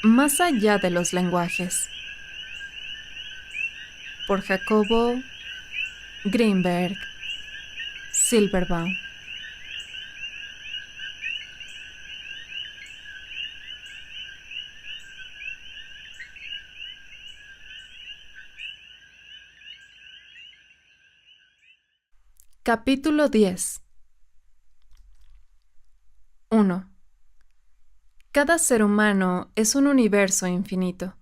Más allá de los lenguajes, por Jacobo Greenberg Silverbaum. Capítulo 10. 1. Cada ser humano es un universo infinito.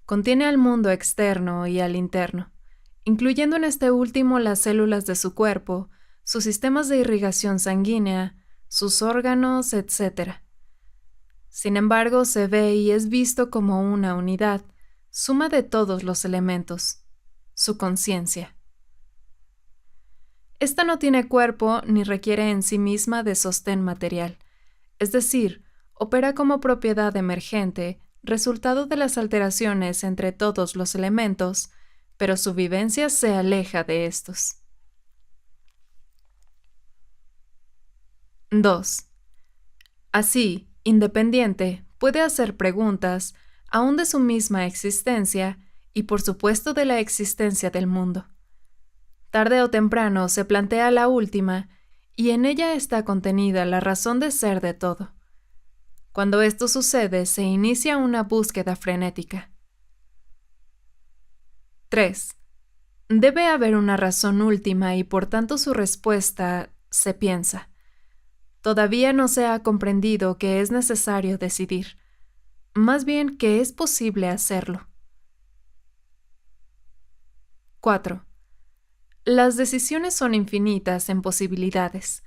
Contiene al mundo externo y al interno, incluyendo en este último las células de su cuerpo, sus sistemas de irrigación sanguínea, sus órganos, etc. Sin embargo, se ve y es visto como una unidad, suma de todos los elementos, su conciencia. Esta no tiene cuerpo ni requiere en sí misma de sostén material, es decir, opera como propiedad emergente, resultado de las alteraciones entre todos los elementos, pero su vivencia se aleja de estos. 2. Así, independiente, puede hacer preguntas, aún de su misma existencia, y por supuesto de la existencia del mundo. Tarde o temprano se plantea la última, y en ella está contenida la razón de ser de todo. Cuando esto sucede, se inicia una búsqueda frenética. 3. Debe haber una razón última y por tanto su respuesta se piensa. Todavía no se ha comprendido que es necesario decidir, más bien que es posible hacerlo. 4. Las decisiones son infinitas en posibilidades.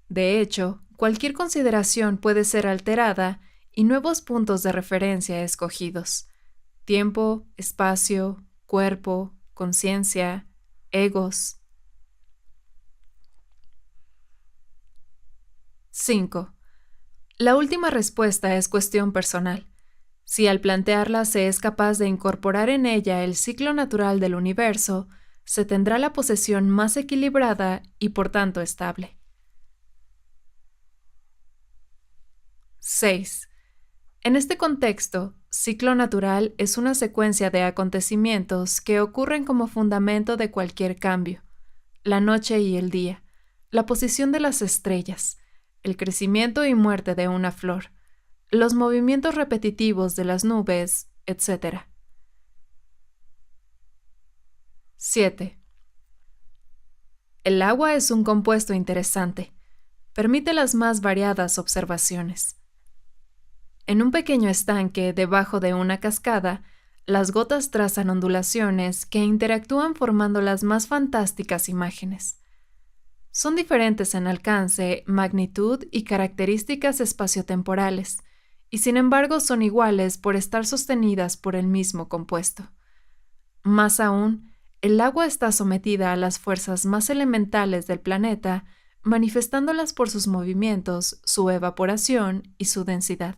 De hecho, cualquier consideración puede ser alterada y nuevos puntos de referencia escogidos. Tiempo, espacio, cuerpo, conciencia, egos. 5. La última respuesta es cuestión personal. Si al plantearla se es capaz de incorporar en ella el ciclo natural del universo, se tendrá la posesión más equilibrada y por tanto estable. 6. En este contexto, ciclo natural es una secuencia de acontecimientos que ocurren como fundamento de cualquier cambio: la noche y el día, la posición de las estrellas, el crecimiento y muerte de una flor, los movimientos repetitivos de las nubes, etc. 7. El agua es un compuesto interesante. Permite las más variadas observaciones. En un pequeño estanque debajo de una cascada, las gotas trazan ondulaciones que interactúan formando las más fantásticas imágenes. Son diferentes en alcance, magnitud y características espaciotemporales, y sin embargo son iguales por estar sostenidas por el mismo compuesto. Más aún, el agua está sometida a las fuerzas más elementales del planeta, manifestándolas por sus movimientos, su evaporación y su densidad.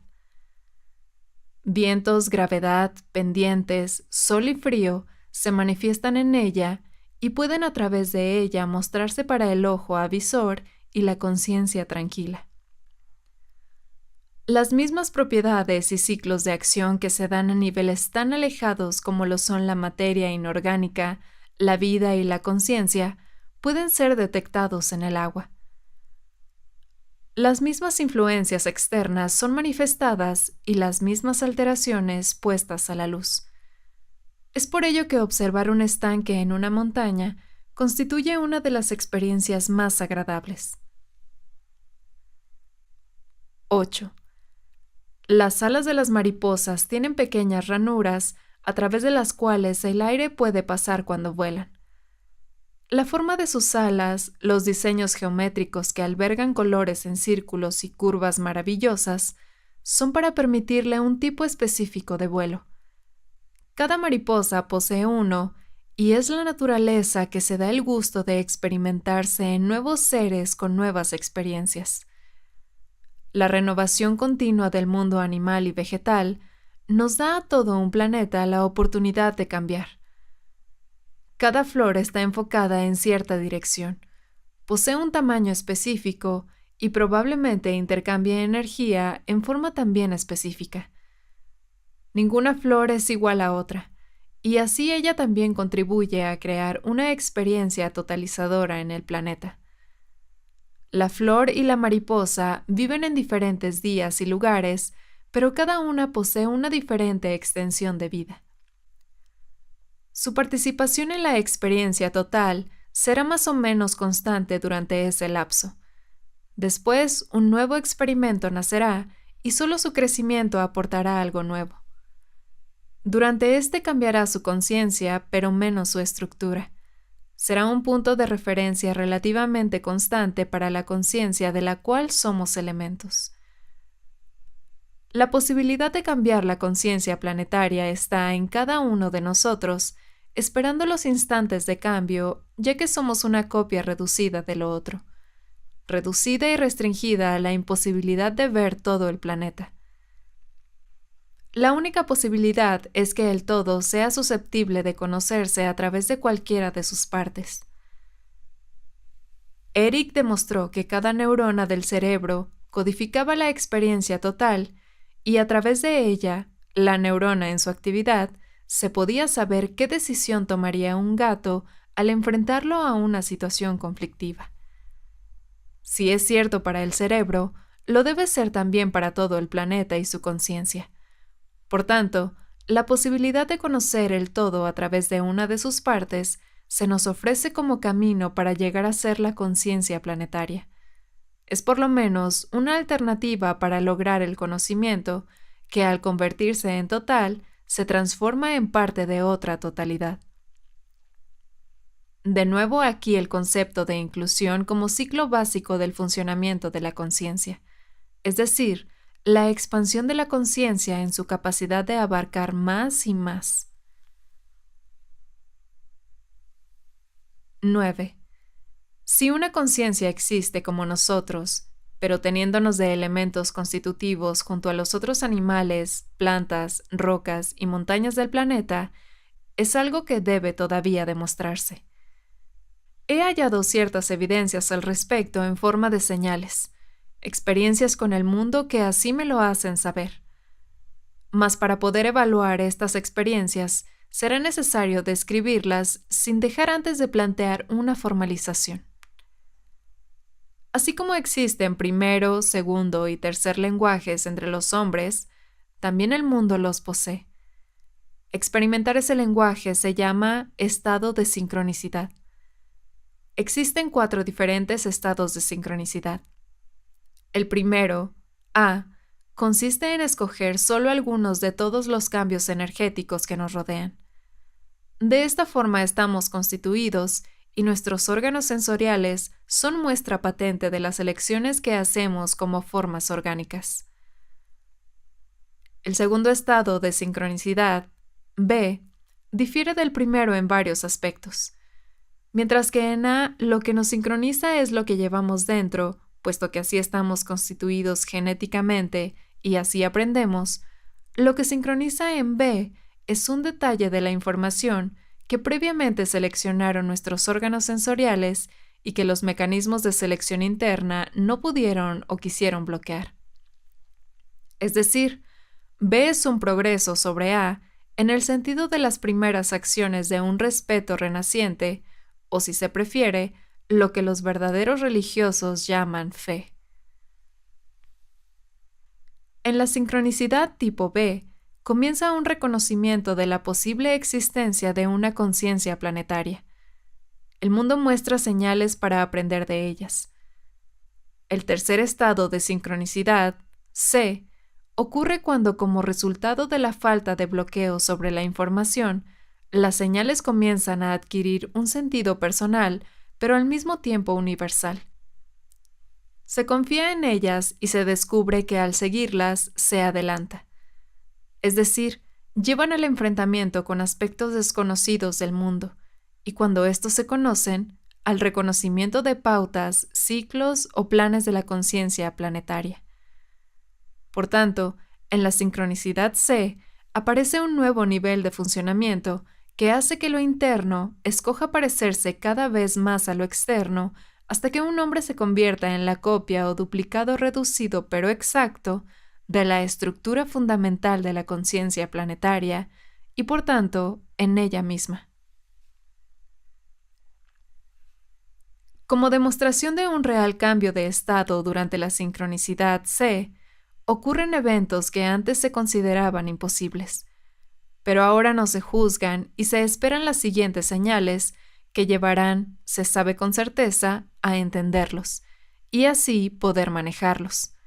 Vientos, gravedad, pendientes, sol y frío se manifiestan en ella y pueden a través de ella mostrarse para el ojo avisor y la conciencia tranquila. Las mismas propiedades y ciclos de acción que se dan a niveles tan alejados como lo son la materia inorgánica, la vida y la conciencia, pueden ser detectados en el agua. Las mismas influencias externas son manifestadas y las mismas alteraciones puestas a la luz. Es por ello que observar un estanque en una montaña constituye una de las experiencias más agradables. 8. Las alas de las mariposas tienen pequeñas ranuras a través de las cuales el aire puede pasar cuando vuelan. La forma de sus alas, los diseños geométricos que albergan colores en círculos y curvas maravillosas, son para permitirle un tipo específico de vuelo. Cada mariposa posee uno, y es la naturaleza que se da el gusto de experimentarse en nuevos seres con nuevas experiencias. La renovación continua del mundo animal y vegetal nos da a todo un planeta la oportunidad de cambiar. Cada flor está enfocada en cierta dirección, posee un tamaño específico y probablemente intercambia energía en forma también específica. Ninguna flor es igual a otra, y así ella también contribuye a crear una experiencia totalizadora en el planeta. La flor y la mariposa viven en diferentes días y lugares, pero cada una posee una diferente extensión de vida. Su participación en la experiencia total será más o menos constante durante ese lapso. Después, un nuevo experimento nacerá y solo su crecimiento aportará algo nuevo. Durante este cambiará su conciencia, pero menos su estructura. Será un punto de referencia relativamente constante para la conciencia de la cual somos elementos. La posibilidad de cambiar la conciencia planetaria está en cada uno de nosotros, esperando los instantes de cambio, ya que somos una copia reducida de lo otro, reducida y restringida a la imposibilidad de ver todo el planeta. La única posibilidad es que el todo sea susceptible de conocerse a través de cualquiera de sus partes. Eric demostró que cada neurona del cerebro codificaba la experiencia total y a través de ella, la neurona en su actividad, se podía saber qué decisión tomaría un gato al enfrentarlo a una situación conflictiva. Si es cierto para el cerebro, lo debe ser también para todo el planeta y su conciencia. Por tanto, la posibilidad de conocer el todo a través de una de sus partes se nos ofrece como camino para llegar a ser la conciencia planetaria. Es por lo menos una alternativa para lograr el conocimiento que, al convertirse en total, se transforma en parte de otra totalidad. De nuevo aquí el concepto de inclusión como ciclo básico del funcionamiento de la conciencia, es decir, la expansión de la conciencia en su capacidad de abarcar más y más. 9. Si una conciencia existe como nosotros, pero teniéndonos de elementos constitutivos junto a los otros animales, plantas, rocas y montañas del planeta, es algo que debe todavía demostrarse. He hallado ciertas evidencias al respecto en forma de señales, experiencias con el mundo que así me lo hacen saber. Mas para poder evaluar estas experiencias, será necesario describirlas sin dejar antes de plantear una formalización. Así como existen primero, segundo y tercer lenguajes entre los hombres, también el mundo los posee. Experimentar ese lenguaje se llama estado de sincronicidad. Existen 4 diferentes estados de sincronicidad. El primero, A, consiste en escoger solo algunos de todos los cambios energéticos que nos rodean. De esta forma estamos constituidos y nuestros órganos sensoriales son muestra patente de las elecciones que hacemos como formas orgánicas. El segundo estado de sincronicidad, B, difiere del primero en varios aspectos. Mientras que en A lo que nos sincroniza es lo que llevamos dentro, puesto que así estamos constituidos genéticamente y así aprendemos, lo que sincroniza en B es un detalle de la información que previamente seleccionaron nuestros órganos sensoriales y que los mecanismos de selección interna no pudieron o quisieron bloquear. Es decir, B es un progreso sobre A en el sentido de las primeras acciones de un respeto renaciente, o si se prefiere, lo que los verdaderos religiosos llaman fe. En la sincronicidad tipo B, comienza un reconocimiento de la posible existencia de una conciencia planetaria. El mundo muestra señales para aprender de ellas. El tercer estado de sincronicidad, C, ocurre cuando, como resultado de la falta de bloqueo sobre la información, las señales comienzan a adquirir un sentido personal, pero al mismo tiempo universal. Se confía en ellas y se descubre que al seguirlas se adelanta. Es decir, llevan al enfrentamiento con aspectos desconocidos del mundo, y cuando estos se conocen, al reconocimiento de pautas, ciclos o planes de la conciencia planetaria. Por tanto, en la sincronicidad C aparece un nuevo nivel de funcionamiento que hace que lo interno escoja parecerse cada vez más a lo externo hasta que un hombre se convierta en la copia o duplicado reducido pero exacto de la estructura fundamental de la conciencia planetaria y, por tanto, en ella misma. Como demostración de un real cambio de estado durante la sincronicidad C, ocurren eventos que antes se consideraban imposibles, pero ahora no se juzgan y se esperan las siguientes señales que llevarán, se sabe con certeza, a entenderlos, y así poder manejarlos.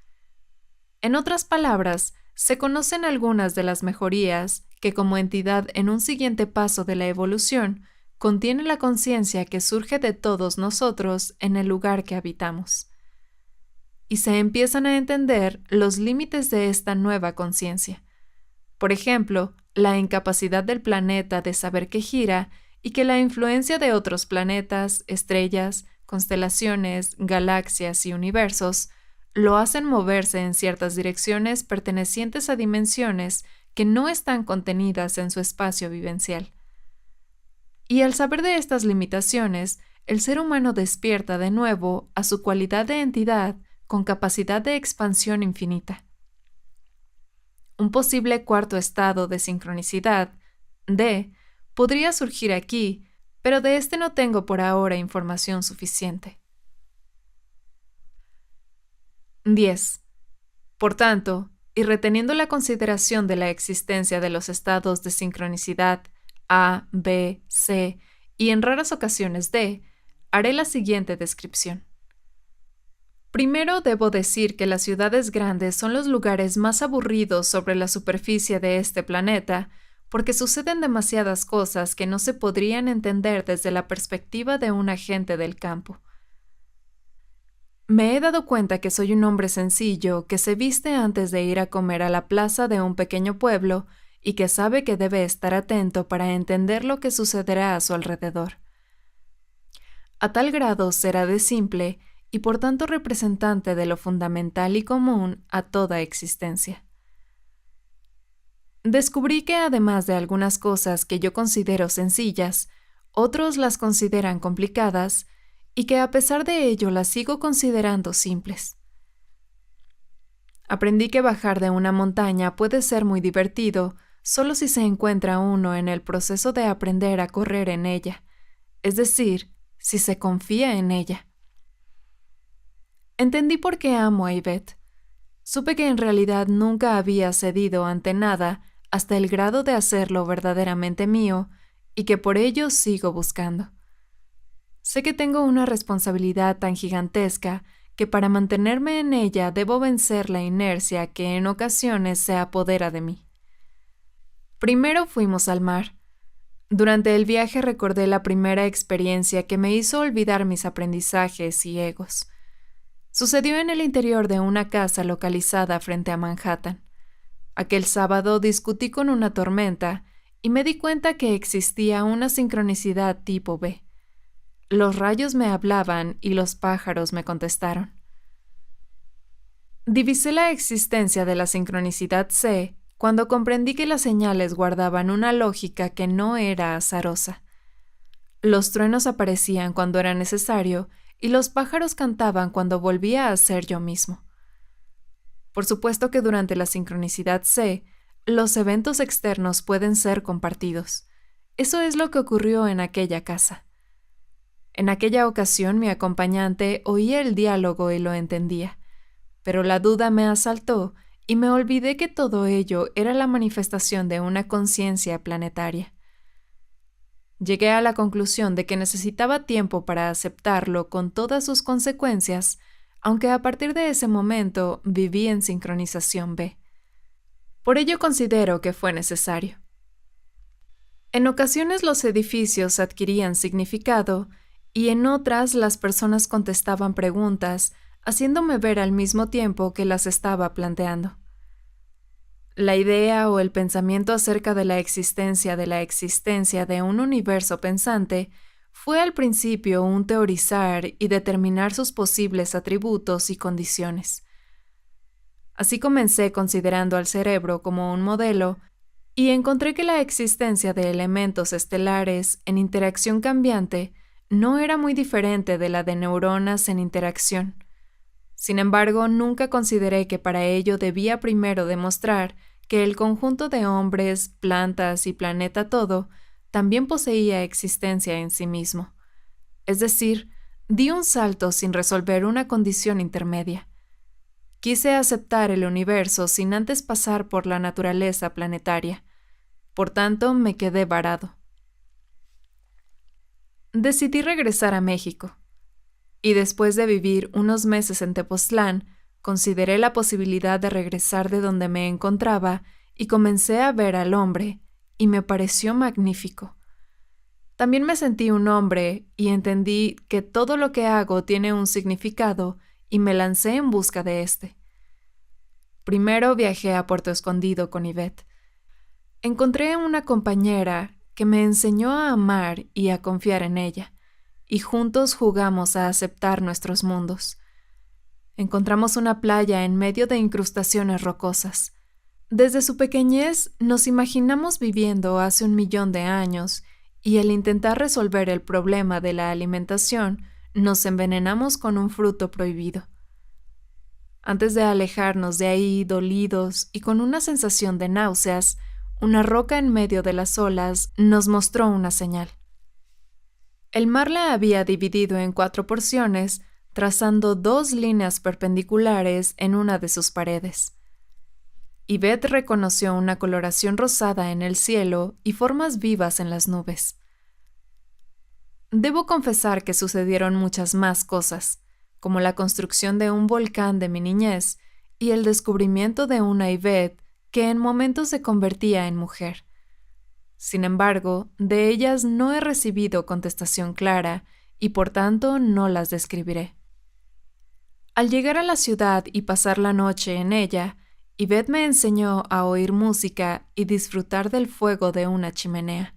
En otras palabras, se conocen algunas de las mejorías que como entidad en un siguiente paso de la evolución contiene la conciencia que surge de todos nosotros en el lugar que habitamos. Y se empiezan a entender los límites de esta nueva conciencia. Por ejemplo, la incapacidad del planeta de saber que gira y que la influencia de otros planetas, estrellas, constelaciones, galaxias y universos lo hacen moverse en ciertas direcciones pertenecientes a dimensiones que no están contenidas en su espacio vivencial. Y al saber de estas limitaciones, el ser humano despierta de nuevo a su cualidad de entidad con capacidad de expansión infinita. Un posible cuarto estado de sincronicidad, D, podría surgir aquí, pero de este no tengo por ahora información suficiente. 10. Por tanto, y reteniendo la consideración de la existencia de los estados de sincronicidad A, B, C y en raras ocasiones D, haré la siguiente descripción. Primero debo decir que las ciudades grandes son los lugares más aburridos sobre la superficie de este planeta, porque suceden demasiadas cosas que no se podrían entender desde la perspectiva de un agente del campo. Me he dado cuenta que soy un hombre sencillo que se viste antes de ir a comer a la plaza de un pequeño pueblo y que sabe que debe estar atento para entender lo que sucederá a su alrededor. A tal grado será de simple y por tanto representante de lo fundamental y común a toda existencia. Descubrí que además de algunas cosas que yo considero sencillas, otros las consideran complicadas y que a pesar de ello las sigo considerando simples. Aprendí que bajar de una montaña puede ser muy divertido solo si se encuentra uno en el proceso de aprender a correr en ella, es decir, si se confía en ella. Entendí por qué amo a Yvette. Supe que en realidad nunca había cedido ante nada hasta el grado de hacerlo verdaderamente mío y que por ello sigo buscando. Sé que tengo una responsabilidad tan gigantesca que para mantenerme en ella debo vencer la inercia que en ocasiones se apodera de mí. Primero fuimos al mar. Durante el viaje recordé la primera experiencia que me hizo olvidar mis aprendizajes y egos. Sucedió en el interior de una casa localizada frente a Manhattan. Aquel sábado discutí con una tormenta y me di cuenta que existía una sincronicidad tipo B. Los rayos me hablaban y los pájaros me contestaron. Divisé la existencia de la sincronicidad C cuando comprendí que las señales guardaban una lógica que no era azarosa. Los truenos aparecían cuando era necesario y los pájaros cantaban cuando volvía a ser yo mismo. Por supuesto que durante la sincronicidad C, los eventos externos pueden ser compartidos. Eso es lo que ocurrió en aquella casa. En aquella ocasión mi acompañante oía el diálogo y lo entendía, pero la duda me asaltó y me olvidé que todo ello era la manifestación de una conciencia planetaria. Llegué a la conclusión de que necesitaba tiempo para aceptarlo con todas sus consecuencias, aunque a partir de ese momento viví en sincronización B. Por ello considero que fue necesario. En ocasiones los edificios adquirían significado y en otras las personas contestaban preguntas, haciéndome ver al mismo tiempo que las estaba planteando. La idea o el pensamiento acerca de la existencia de un universo pensante fue al principio un teorizar y determinar sus posibles atributos y condiciones. Así comencé considerando al cerebro como un modelo y encontré que la existencia de elementos estelares en interacción cambiante no era muy diferente de la de neuronas en interacción. Sin embargo, nunca consideré que para ello debía primero demostrar que el conjunto de hombres, plantas y planeta todo también poseía existencia en sí mismo. Es decir, di un salto sin resolver una condición intermedia. Quise aceptar el universo sin antes pasar por la naturaleza planetaria. Por tanto, me quedé varado. Decidí regresar a México. Y después de vivir unos meses en Tepoztlán, consideré la posibilidad de regresar de donde me encontraba y comencé a ver al hombre, y me pareció magnífico. También me sentí un hombre y entendí que todo lo que hago tiene un significado y me lancé en busca de este. Primero viajé a Puerto Escondido con Ivette. Encontré una compañera que me enseñó a amar y a confiar en ella, y juntos jugamos a aceptar nuestros mundos. Encontramos una playa en medio de incrustaciones rocosas. Desde su pequeñez nos imaginamos viviendo hace 1.000.000 de años, y al intentar resolver el problema de la alimentación, nos envenenamos con un fruto prohibido. Antes de alejarnos de ahí dolidos y con una sensación de náuseas, una roca en medio de las olas nos mostró una señal. El mar la había dividido en 4 porciones, trazando 2 líneas perpendiculares en una de sus paredes. Ivette reconoció una coloración rosada en el cielo y formas vivas en las nubes. Debo confesar que sucedieron muchas más cosas, como la construcción de un volcán de mi niñez y el descubrimiento de una Ivette que en momentos se convertía en mujer. Sin embargo, de ellas no he recibido contestación clara y por tanto no las describiré. Al llegar a la ciudad y pasar la noche en ella, Ivette me enseñó a oír música y disfrutar del fuego de una chimenea.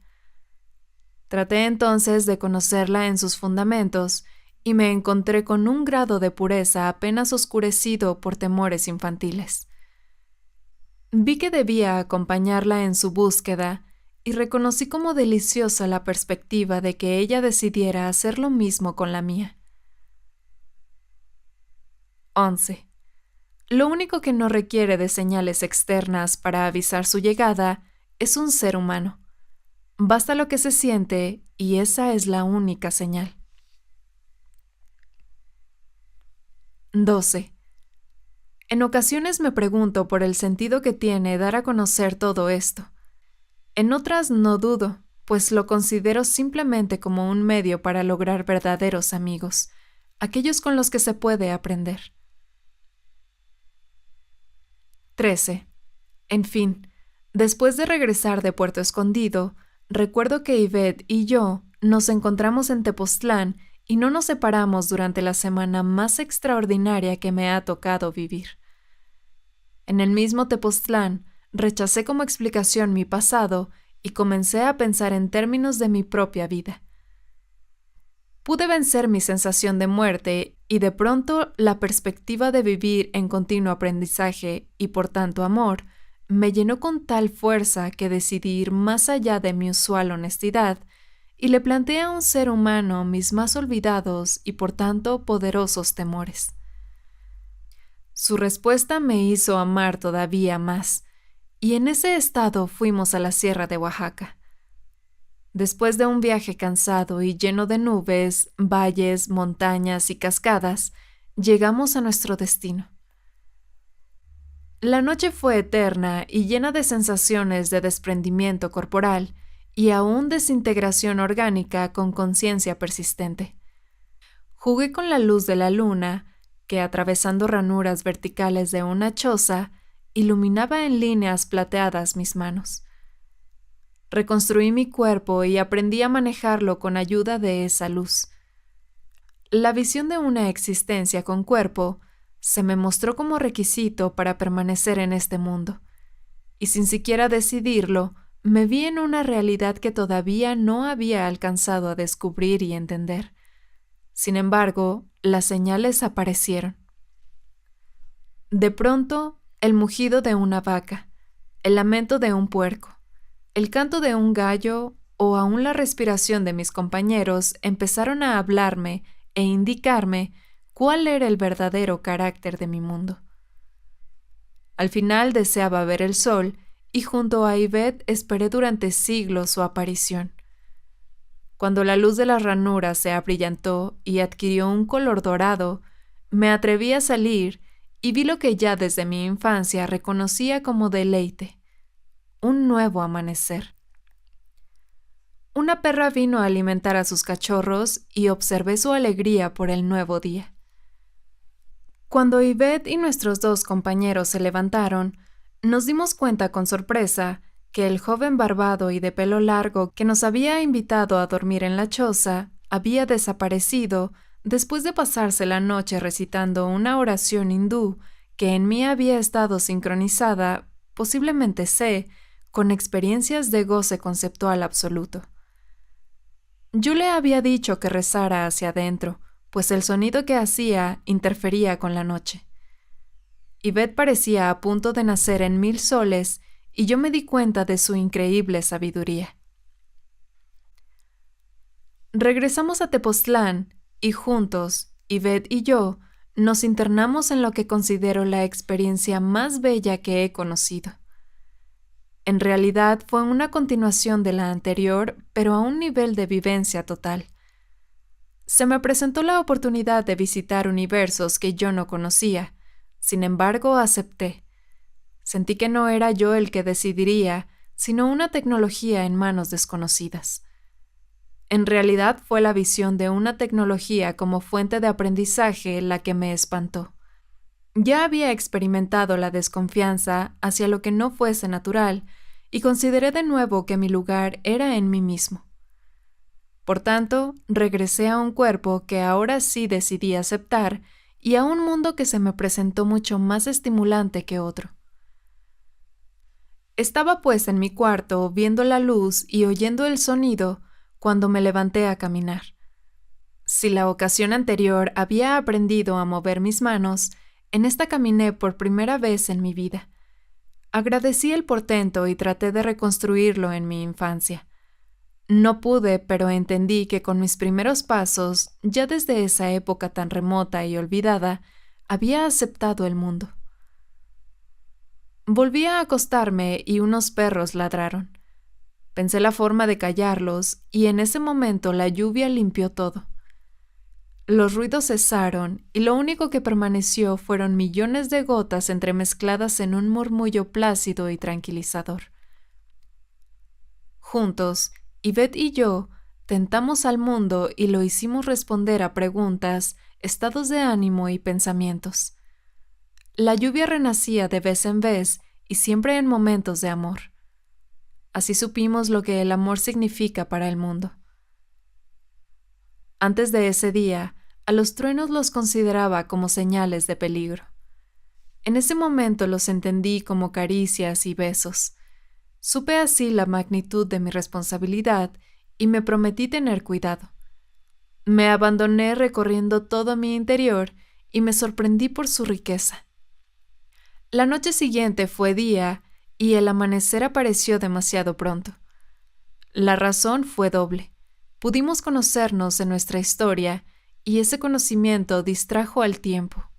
Traté entonces de conocerla en sus fundamentos y me encontré con un grado de pureza apenas oscurecido por temores infantiles. Vi que debía acompañarla en su búsqueda y reconocí como deliciosa la perspectiva de que ella decidiera hacer lo mismo con la mía. 11. Lo único que no requiere de señales externas para avisar su llegada es un ser humano. Basta lo que se siente y esa es la única señal. 12. En ocasiones me pregunto por el sentido que tiene dar a conocer todo esto. En otras no dudo, pues lo considero simplemente como un medio para lograr verdaderos amigos, aquellos con los que se puede aprender. 13. En fin, después de regresar de Puerto Escondido, recuerdo que Ivette y yo nos encontramos en Tepoztlán y no nos separamos durante la semana más extraordinaria que me ha tocado vivir. En el mismo Tepoztlán, rechacé como explicación mi pasado y comencé a pensar en términos de mi propia vida. Pude vencer mi sensación de muerte y de pronto la perspectiva de vivir en continuo aprendizaje y por tanto amor me llenó con tal fuerza que decidí ir más allá de mi usual honestidad y le planteé a un ser humano mis más olvidados y por tanto poderosos temores. Su respuesta me hizo amar todavía más, y en ese estado fuimos a la Sierra de Oaxaca. Después de un viaje cansado y lleno de nubes, valles, montañas y cascadas, llegamos a nuestro destino. La noche fue eterna y llena de sensaciones de desprendimiento corporal y aún desintegración orgánica con conciencia persistente. Jugué con la luz de la luna, que atravesando ranuras verticales de una choza, iluminaba en líneas plateadas mis manos. Reconstruí mi cuerpo y aprendí a manejarlo con ayuda de esa luz. La visión de una existencia con cuerpo se me mostró como requisito para permanecer en este mundo, y sin siquiera decidirlo, me vi en una realidad que todavía no había alcanzado a descubrir y entender. Sin embargo, las señales aparecieron. De pronto, el mugido de una vaca, el lamento de un puerco, el canto de un gallo o aún la respiración de mis compañeros empezaron a hablarme e indicarme cuál era el verdadero carácter de mi mundo. Al final deseaba ver el sol y junto a Yvette esperé durante siglos su aparición. Cuando la luz de las ranuras se abrillantó y adquirió un color dorado, me atreví a salir y vi lo que ya desde mi infancia reconocía como deleite, un nuevo amanecer. Una perra vino a alimentar a sus cachorros y observé su alegría por el nuevo día. Cuando Yvette y nuestros dos compañeros se levantaron, nos dimos cuenta con sorpresa que el joven barbado y de pelo largo que nos había invitado a dormir en la choza había desaparecido después de pasarse la noche recitando una oración hindú que en mí había estado sincronizada, posiblemente con experiencias de goce conceptual absoluto. Yo le había dicho que rezara hacia adentro, pues el sonido que hacía interfería con la noche. Yvette parecía a punto de nacer en 1000 soles y yo me di cuenta de su increíble sabiduría. Regresamos a Tepoztlán y juntos, Yvette y yo, nos internamos en lo que considero la experiencia más bella que he conocido. En realidad fue una continuación de la anterior, pero a un nivel de vivencia total. Se me presentó la oportunidad de visitar universos que yo no conocía. Sin embargo, acepté. Sentí que no era yo el que decidiría, sino una tecnología en manos desconocidas. En realidad fue la visión de una tecnología como fuente de aprendizaje la que me espantó. Ya había experimentado la desconfianza hacia lo que no fuese natural y consideré de nuevo que mi lugar era en mí mismo. Por tanto, regresé a un cuerpo que ahora sí decidí aceptar y a un mundo que se me presentó mucho más estimulante que otro. Estaba pues en mi cuarto viendo la luz y oyendo el sonido cuando me levanté a caminar. Si la ocasión anterior había aprendido a mover mis manos, en esta caminé por primera vez en mi vida. Agradecí el portento y traté de reconstruirlo en mi infancia. No pude, pero entendí que con mis primeros pasos, ya desde esa época tan remota y olvidada, había aceptado el mundo. Volví a acostarme y unos perros ladraron. Pensé la forma de callarlos y en ese momento la lluvia limpió todo. Los ruidos cesaron y lo único que permaneció fueron millones de gotas entremezcladas en un murmullo plácido y tranquilizador. Juntos, Yvette y yo tentamos al mundo y lo hicimos responder a preguntas, estados de ánimo y pensamientos. La lluvia renacía de vez en vez y siempre en momentos de amor. Así supimos lo que el amor significa para el mundo. Antes de ese día, a los truenos los consideraba como señales de peligro. En ese momento los entendí como caricias y besos. Supe así la magnitud de mi responsabilidad y me prometí tener cuidado. Me abandoné recorriendo todo mi interior y me sorprendí por su riqueza. La noche siguiente fue día y el amanecer apareció demasiado pronto. La razón fue doble. Pudimos conocernos en nuestra historia y ese conocimiento distrajo al tiempo.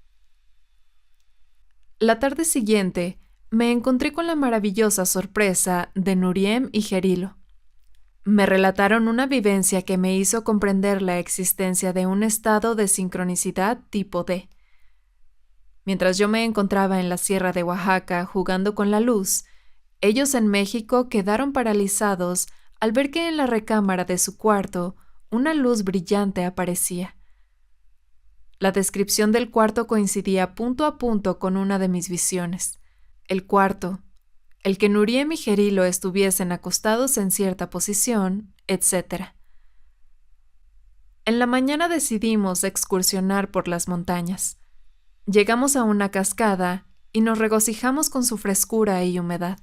La tarde siguiente me encontré con la maravillosa sorpresa de Nuriem y Gerilo. Me relataron una vivencia que me hizo comprender la existencia de un estado de sincronicidad tipo D. Mientras yo me encontraba en la Sierra de Oaxaca jugando con la luz, ellos en México quedaron paralizados al ver que en la recámara de su cuarto una luz brillante aparecía. La descripción del cuarto coincidía punto a punto con una de mis visiones. El cuarto, el que Nuriem y Gerilo estuviesen acostados en cierta posición, etc. En la mañana decidimos excursionar por las montañas. Llegamos a una cascada y nos regocijamos con su frescura y humedad.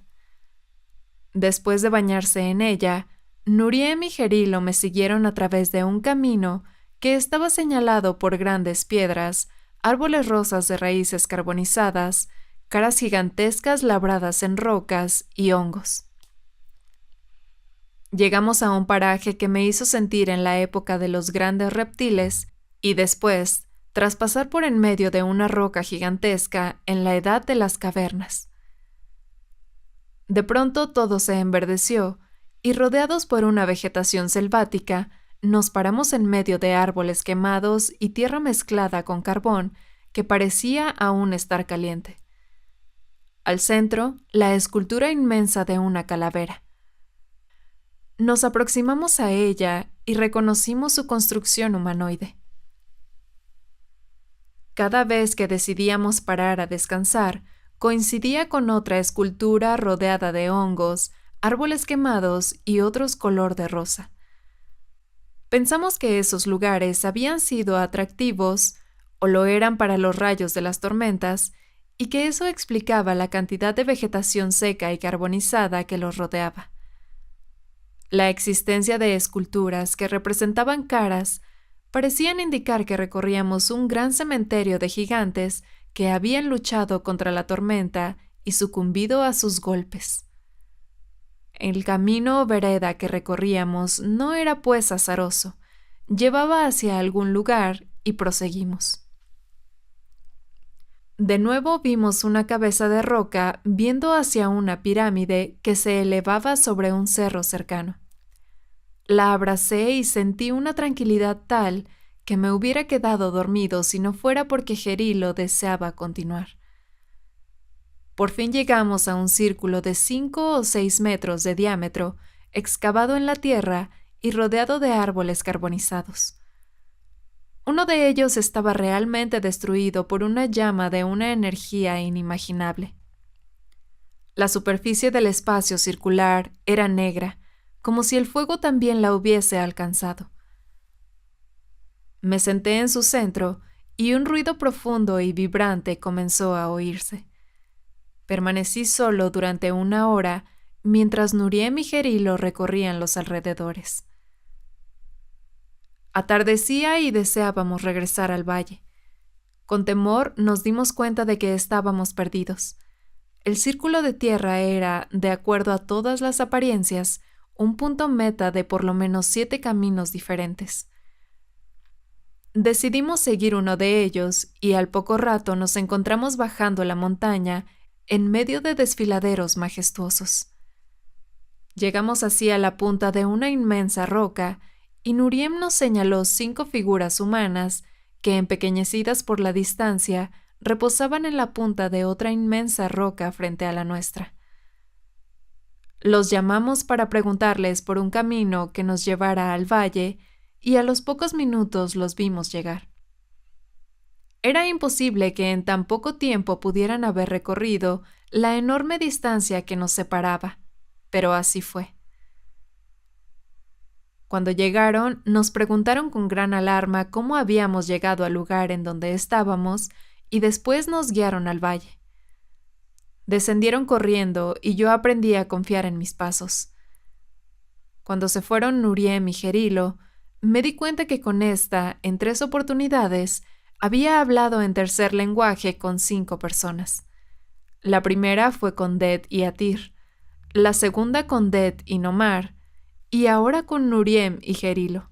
Después de bañarse en ella, Nuriem y Gerilo me siguieron a través de un camino que estaba señalado por grandes piedras, árboles rosas de raíces carbonizadas, caras gigantescas labradas en rocas y hongos. Llegamos a un paraje que me hizo sentir en la época de los grandes reptiles y después, tras pasar por en medio de una roca gigantesca en la edad de las cavernas. De pronto todo se enverdeció, y rodeados por una vegetación selvática, nos paramos en medio de árboles quemados y tierra mezclada con carbón que parecía aún estar caliente. Al centro, la escultura inmensa de una calavera. Nos aproximamos a ella y reconocimos su construcción humanoide. Cada vez que decidíamos parar a descansar, coincidía con otra escultura rodeada de hongos, árboles quemados y otros color de rosa. Pensamos que esos lugares habían sido atractivos, o lo eran para los rayos de las tormentas, y que eso explicaba la cantidad de vegetación seca y carbonizada que los rodeaba. La existencia de esculturas que representaban caras parecían indicar que recorríamos un gran cementerio de gigantes que habían luchado contra la tormenta y sucumbido a sus golpes. El camino o vereda que recorríamos no era pues azaroso, llevaba hacia algún lugar y proseguimos. De nuevo vimos una cabeza de roca viendo hacia una pirámide que se elevaba sobre un cerro cercano. La abracé y sentí una tranquilidad tal que me hubiera quedado dormido si no fuera porque Gerilo deseaba continuar. Por fin llegamos a un círculo de 5 o 6 metros de diámetro, excavado en la tierra y rodeado de árboles carbonizados. Uno de ellos estaba realmente destruido por una llama de una energía inimaginable. La superficie del espacio circular era negra, como si el fuego también la hubiese alcanzado. Me senté en su centro y un ruido profundo y vibrante comenzó a oírse. Permanecí solo durante 1 hora mientras Nuriem y Gerilo recorrían los alrededores. Atardecía y deseábamos regresar al valle. Con temor nos dimos cuenta de que estábamos perdidos. El círculo de tierra era, de acuerdo a todas las apariencias, un punto meta de por lo menos 7 caminos diferentes. Decidimos seguir uno de ellos y al poco rato nos encontramos bajando la montaña en medio de desfiladeros majestuosos. Llegamos así a la punta de una inmensa roca y Nuriem nos señaló 5 figuras humanas que, empequeñecidas por la distancia, reposaban en la punta de otra inmensa roca frente a la nuestra. Los llamamos para preguntarles por un camino que nos llevara al valle y a los pocos minutos los vimos llegar. Era imposible que en tan poco tiempo pudieran haber recorrido la enorme distancia que nos separaba, pero así fue. Cuando llegaron, nos preguntaron con gran alarma cómo habíamos llegado al lugar en donde estábamos y después nos guiaron al valle. Descendieron corriendo y yo aprendí a confiar en mis pasos. Cuando se fueron Nuriem y Gerilo, me di cuenta que con esta, en 3 oportunidades, había hablado en tercer lenguaje con 5 personas. La primera fue con Det y Atir, la segunda con Det y Nomar, y ahora con Nuriem y Gerilo.